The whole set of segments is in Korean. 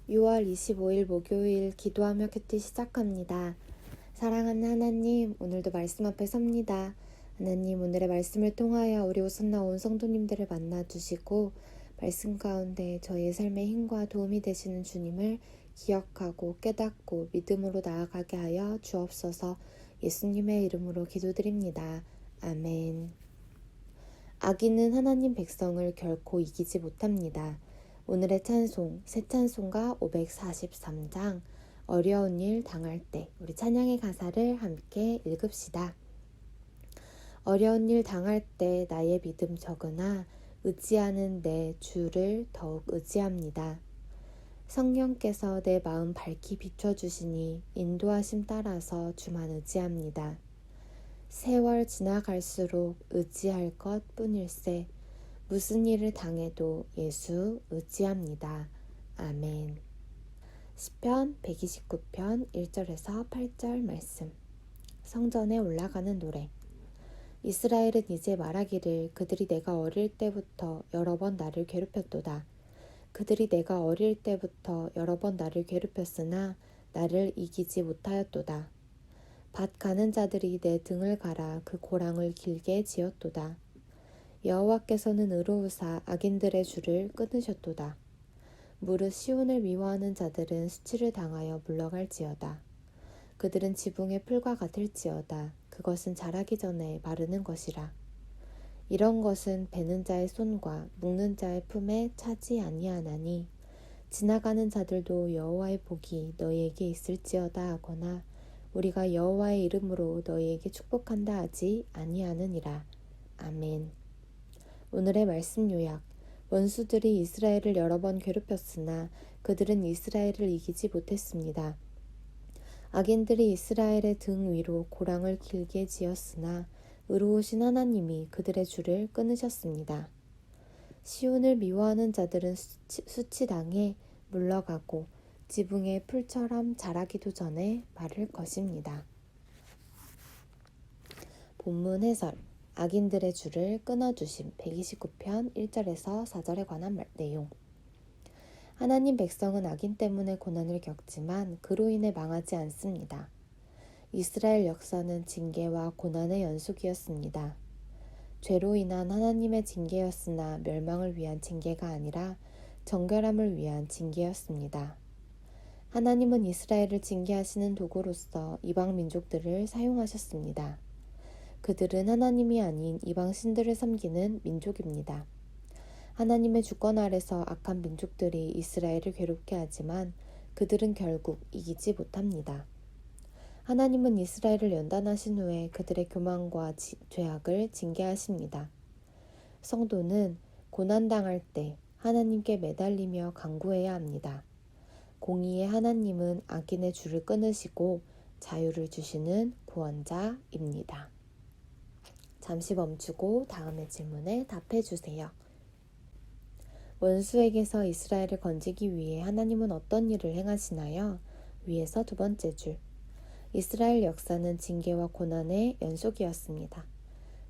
6월 25일 목요일 기도하며 큐티 시작합니다. 사랑하는 하나님, 오늘도 말씀 앞에 섭니다. 하나님, 오늘의 말씀을 통하여 우리 오선나 온 성도님들을 만나주시고 말씀 가운데 저희의 삶의 힘과 도움이 되시는 주님을 기억하고 깨닫고 믿음으로 나아가게 하여 주옵소서. 예수님의 이름으로 기도드립니다. 아멘. 악인은 하나님 백성을 결코 이기지 못합니다. 오늘의 찬송, 새 찬송가 543장 어려운 일 당할 때 우리 찬양의 가사를 함께 읽읍시다. 어려운 일 당할 때 나의 믿음 적으나 의지하는 내 주를 더욱 의지합니다. 성령께서 내 마음 밝히 비춰주시니 인도하심 따라서 주만 의지합니다. 세월 지나갈수록 의지할 것 뿐일세. 무슨 일을 당해도 예수 의지합니다. 아멘. 시편 129편 1절에서 8절 말씀. 성전에 올라가는 노래. 이스라엘은 이제 말하기를 그들이 내가 어릴 때부터 여러 번 나를 괴롭혔도다. 그들이 내가 어릴 때부터 여러 번 나를 괴롭혔으나 나를 이기지 못하였도다. 밭 가는 자들이 내 등을 갈아 그 고랑을 길게 지었도다. 여호와께서는 의로우사 악인들의 줄을 끊으셨도다. 무릇 시온을 미워하는 자들은 수치를 당하여 물러갈지어다. 그들은 지붕의 풀과 같을지어다. 그것은 자라기 전에 마르는 것이라. 이런 것은 베는 자의 손과 묶는 자의 품에 차지 아니하나니 지나가는 자들도 여호와의 복이 너희에게 있을지어다 하거나 우리가 여호와의 이름으로 너희에게 축복한다 하지 아니하느니라. 아멘. 오늘의 말씀 요약. 원수들이 이스라엘을 여러 번 괴롭혔으나 그들은 이스라엘을 이기지 못했습니다. 악인들이 이스라엘의 등 위로 고랑을 길게 지었으나 의로우신 하나님이 그들의 줄을 끊으셨습니다. 시온을 미워하는 자들은 수치당해 물러가고 지붕의 풀처럼 자라기도 전에 마를 것입니다. 본문 해설. 악인들의 줄을 끊어주심 129편 1절에서 4절에 관한 내용. 하나님 백성은 악인 때문에 고난을 겪지만 그로 인해 망하지 않습니다. 이스라엘 역사는 징계와 고난의 연속이었습니다. 죄로 인한 하나님의 징계였으나 멸망을 위한 징계가 아니라 정결함을 위한 징계였습니다. 하나님은 이스라엘을 징계하시는 도구로서 이방 민족들을 사용하셨습니다. 그들은 하나님이 아닌 이방 신들을 섬기는 민족입니다. 하나님의 주권 아래서 악한 민족들이 이스라엘을 괴롭게 하지만 그들은 결국 이기지 못합니다. 하나님은 이스라엘을 연단하신 후에 그들의 교만과 죄악을 징계하십니다. 성도는 고난당할 때 하나님께 매달리며 간구해야 합니다. 공의의 하나님은 악인의 줄을 끊으시고 자유를 주시는 구원자입니다. 잠시 멈추고 다음의 질문에 답해 주세요. 원수에게서 이스라엘을 건지기 위해 하나님은 어떤 일을 행하시나요? 위에서 두 번째 줄. 이스라엘 역사는 징계와 고난의 연속이었습니다.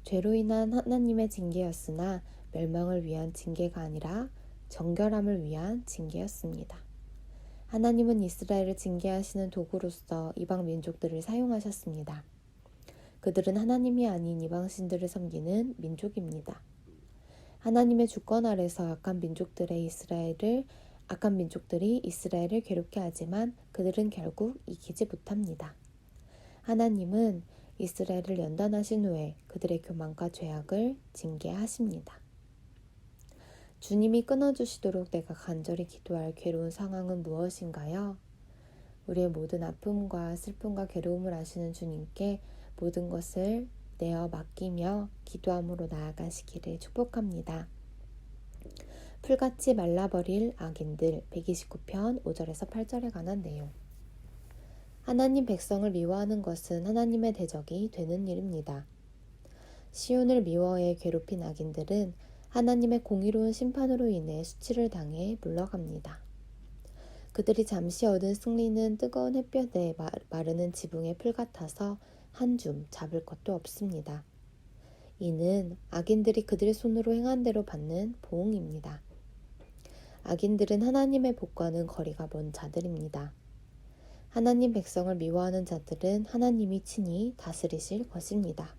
죄로 인한 하나님의 징계였으나 멸망을 위한 징계가 아니라 정결함을 위한 징계였습니다. 하나님은 이스라엘을 징계하시는 도구로서 이방 민족들을 사용하셨습니다. 그들은 하나님이 아닌 이방신들을 섬기는 민족입니다. 하나님의 주권 아래서 악한 민족들이 이스라엘을 괴롭게 하지만 그들은 결국 이기지 못합니다. 하나님은 이스라엘을 연단하신 후에 그들의 교만과 죄악을 징계하십니다. 주님이 끊어주시도록 내가 간절히 기도할 괴로운 상황은 무엇인가요? 우리의 모든 아픔과 슬픔과 괴로움을 아시는 주님께 모든 것을 내어 맡기며 기도함으로 나아가시기를 축복합니다. 풀같이 말라버릴 악인들 129편 5절에서 8절에 관한 내용. 하나님 백성을 미워하는 것은 하나님의 대적이 되는 일입니다. 시온을 미워해 괴롭힌 악인들은 하나님의 공의로운 심판으로 인해 수치를 당해 물러갑니다. 그들이 잠시 얻은 승리는 뜨거운 햇볕에 마르는 지붕의 풀 같아서 한 줌 잡을 것도 없습니다. 이는 악인들이 그들의 손으로 행한 대로 받는 보응입니다. 악인들은 하나님의 복과는 거리가 먼 자들입니다. 하나님 백성을 미워하는 자들은 하나님이 친히 다스리실 것입니다.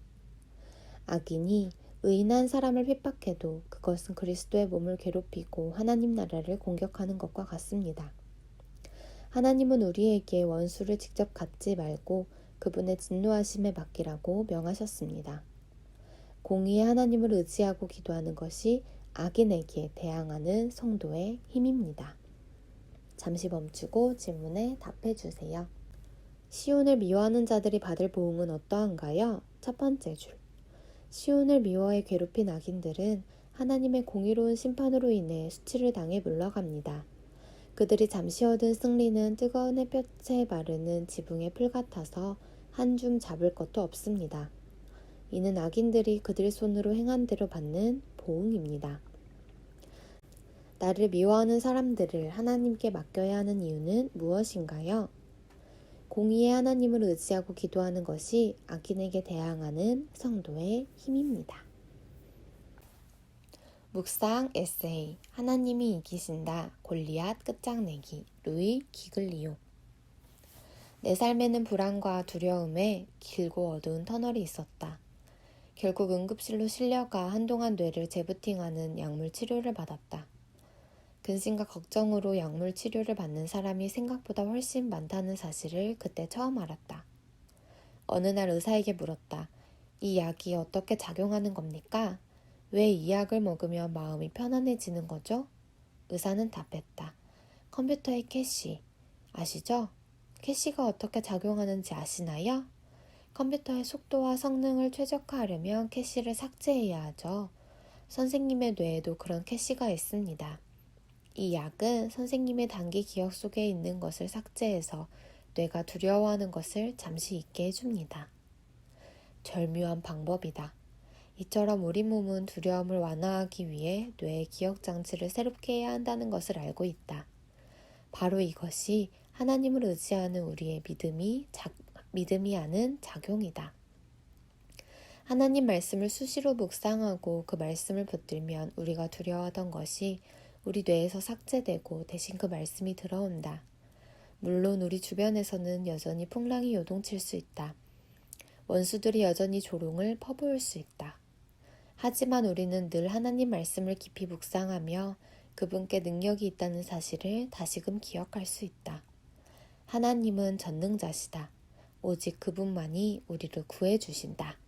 악인이 의인한 사람을 핍박해도 그것은 그리스도의 몸을 괴롭히고 하나님 나라를 공격하는 것과 같습니다. 하나님은 우리에게 원수를 직접 갚지 말고 그분의 진노하심에 맡기라고 명하셨습니다. 공의의 하나님을 의지하고 기도하는 것이 악인에게 대항하는 성도의 힘입니다. 잠시 멈추고 질문에 답해 주세요. 시온을 미워하는 자들이 받을 보응은 어떠한가요? 첫 번째 줄. 시온을 미워해 괴롭힌 악인들은 하나님의 공의로운 심판으로 인해 수치를 당해 물러갑니다. 그들이 잠시 얻은 승리는 뜨거운 햇볕에 마르는 지붕의 풀 같아서 한 줌 잡을 것도 없습니다. 이는 악인들이 그들 손으로 행한 대로 받는 보응입니다. 나를 미워하는 사람들을 하나님께 맡겨야 하는 이유는 무엇인가요? 공의의 하나님을 의지하고 기도하는 것이 악인에게 대항하는 성도의 힘입니다. 묵상 에세이 하나님이 이기신다 골리앗 끝장내기 루이 기글리오. 내 삶에는 불안과 두려움에 길고 어두운 터널이 있었다. 결국 응급실로 실려가 한동안 뇌를 재부팅하는 약물 치료를 받았다. 근심과 걱정으로 약물 치료를 받는 사람이 생각보다 훨씬 많다는 사실을 그때 처음 알았다. 어느 날 의사에게 물었다. 이 약이 어떻게 작용하는 겁니까? 왜 이 약을 먹으면 마음이 편안해지는 거죠? 의사는 답했다. 컴퓨터의 캐시. 아시죠? 캐시가 어떻게 작용하는지 아시나요? 컴퓨터의 속도와 성능을 최적화하려면 캐시를 삭제해야 하죠. 선생님의 뇌에도 그런 캐시가 있습니다. 이 약은 선생님의 단기 기억 속에 있는 것을 삭제해서 뇌가 두려워하는 것을 잠시 잊게 해줍니다. 절묘한 방법이다. 이처럼 우리 몸은 두려움을 완화하기 위해 뇌의 기억 장치를 새롭게 해야 한다는 것을 알고 있다. 바로 이것이 하나님을 의지하는 우리의 믿음이 하는 작용이다. 하나님 말씀을 수시로 묵상하고 그 말씀을 붙들면 우리가 두려워하던 것이 우리 뇌에서 삭제되고 대신 그 말씀이 들어온다. 물론 우리 주변에서는 여전히 풍랑이 요동칠 수 있다. 원수들이 여전히 조롱을 퍼부을 수 있다. 하지만 우리는 늘 하나님 말씀을 깊이 묵상하며 그분께 능력이 있다는 사실을 다시금 기억할 수 있다. 하나님은 전능자시다. 오직 그분만이 우리를 구해주신다.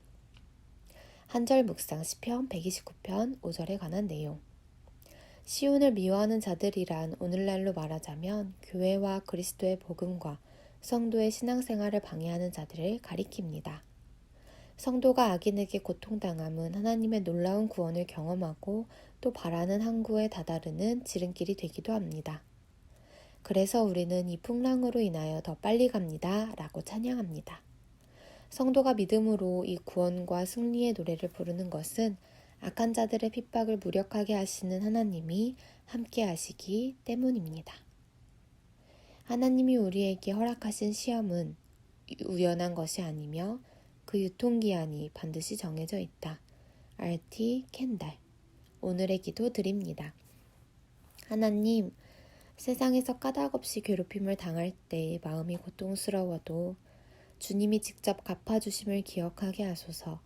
한절 묵상 시편 129편 5절에 관한 내용. 시온을 미워하는 자들이란 오늘날로 말하자면 교회와 그리스도의 복음과 성도의 신앙생활을 방해하는 자들을 가리킵니다. 성도가 악인에게 고통당함은 하나님의 놀라운 구원을 경험하고 또 바라는 항구에 다다르는 지름길이 되기도 합니다. 그래서 우리는 이 풍랑으로 인하여 더 빨리 갑니다 라고 찬양합니다. 성도가 믿음으로 이 구원과 승리의 노래를 부르는 것은 악한 자들의 핍박을 무력하게 하시는 하나님이 함께 하시기 때문입니다. 하나님이 우리에게 허락하신 시험은 우연한 것이 아니며 그 유통기한이 반드시 정해져 있다. R.T. 켄달. 오늘의 기도 드립니다. 하나님, 세상에서 까닭없이 괴롭힘을 당할 때 마음이 고통스러워도 주님이 직접 갚아주심을 기억하게 하소서.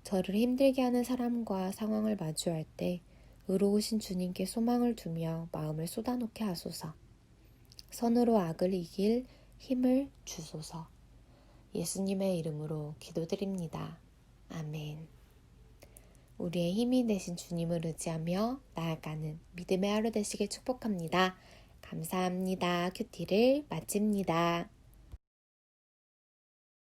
저를 힘들게 하는 사람과 상황을 마주할 때 의로우신 주님께 소망을 두며 마음을 쏟아놓게 하소서. 선으로 악을 이길 힘을 주소서. 예수님의 이름으로 기도드립니다. 아멘. 우리의 힘이 되신 주님을 의지하며 나아가는 믿음의 하루 되시길 축복합니다. 감사합니다. 큐티를 마칩니다.